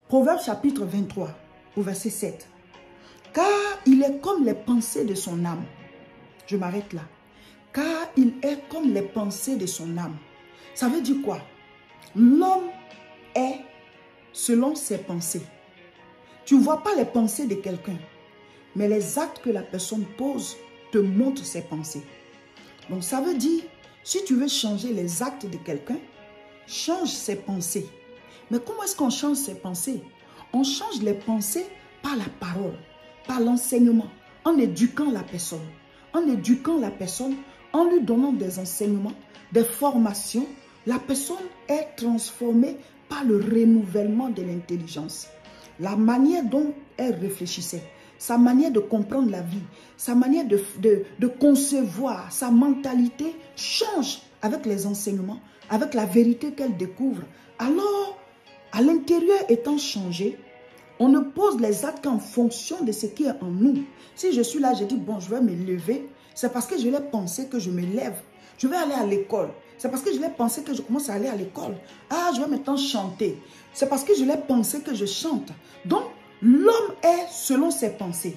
Proverbe chapitre 23, au verset 7. Car il est comme les pensées de son âme. Je m'arrête là. Car il est comme les pensées de son âme. Ça veut dire quoi? L'homme est selon ses pensées. Tu ne vois pas les pensées de quelqu'un, mais les actes que la personne pose te montrent ses pensées. Donc ça veut dire, si tu veux changer les actes de quelqu'un, change ses pensées. Mais comment est-ce qu'on change ses pensées? On change les pensées par la parole, par l'enseignement, en éduquant la personne. En éduquant la personne, en lui donnant des enseignements, des formations, la personne est transformée par le renouvellement de l'intelligence. La manière dont elle réfléchissait, sa manière de comprendre la vie, sa manière de concevoir, sa mentalité change avec les enseignements, avec la vérité qu'elle découvre. Alors, à l'intérieur étant changé, on ne pose les actes qu'en fonction de ce qui est en nous. Si je suis là, je dis, bon, je vais me lever, c'est parce que je l'ai pensé que je me lève. Je vais aller à l'école. C'est parce que je l'ai pensé que je commence à aller à l'école. Ah, je vais maintenant chanter. C'est parce que je l'ai pensé que je chante. Donc, l'homme est selon ses pensées.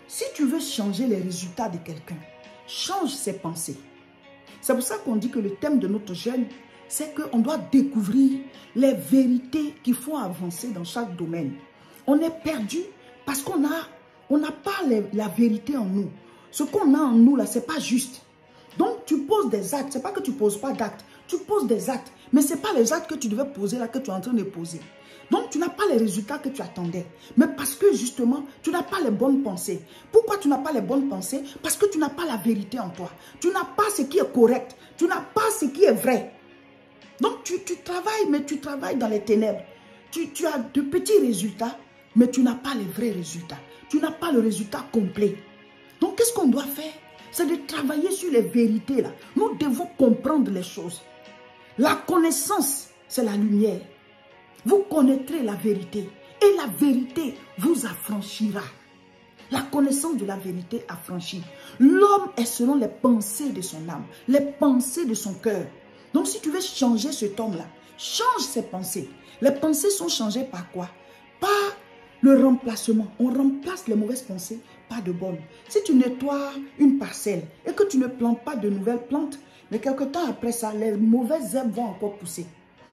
Si tu veux changer les résultats de quelqu'un, change ses pensées. C'est pour ça qu'on dit que le thème de notre jeûne, c'est qu'on doit découvrir les vérités qui font avancer dans chaque domaine. On est perdu parce qu'on n'a pas la vérité en nous. Ce qu'on a en nous, là, ce n'est pas juste. Donc, tu poses des actes. Ce n'est pas que tu ne poses pas d'actes. Tu poses des actes. Mais ce n'est pas les actes que tu devais poser là que tu es en train de poser. Donc, tu n'as pas les résultats que tu attendais. Mais parce que, justement, tu n'as pas les bonnes pensées. Pourquoi tu n'as pas les bonnes pensées? Parce que tu n'as pas la vérité en toi. Tu n'as pas ce qui est correct. Tu n'as pas ce qui est vrai. Donc, tu travailles, mais tu travailles dans les ténèbres. Tu as de petits résultats, mais tu n'as pas les vrais résultats. Tu n'as pas le résultat complet. Donc, qu'est-ce qu'on doit faire? C'est de travailler sur les vérités là. Nous devons comprendre les choses. La connaissance, c'est la lumière. Vous connaîtrez la vérité et la vérité vous affranchira. La connaissance de la vérité affranchit. L'homme est selon les pensées de son âme, les pensées de son cœur. Donc si tu veux changer cet homme-là, change ses pensées. Les pensées sont changées par quoi? Par le remplacement. On remplace les mauvaises pensées par de bonnes. Si tu nettoies une parcelle et que tu ne plantes pas de nouvelles plantes, mais quelque temps après ça, les mauvaises herbes vont encore pousser.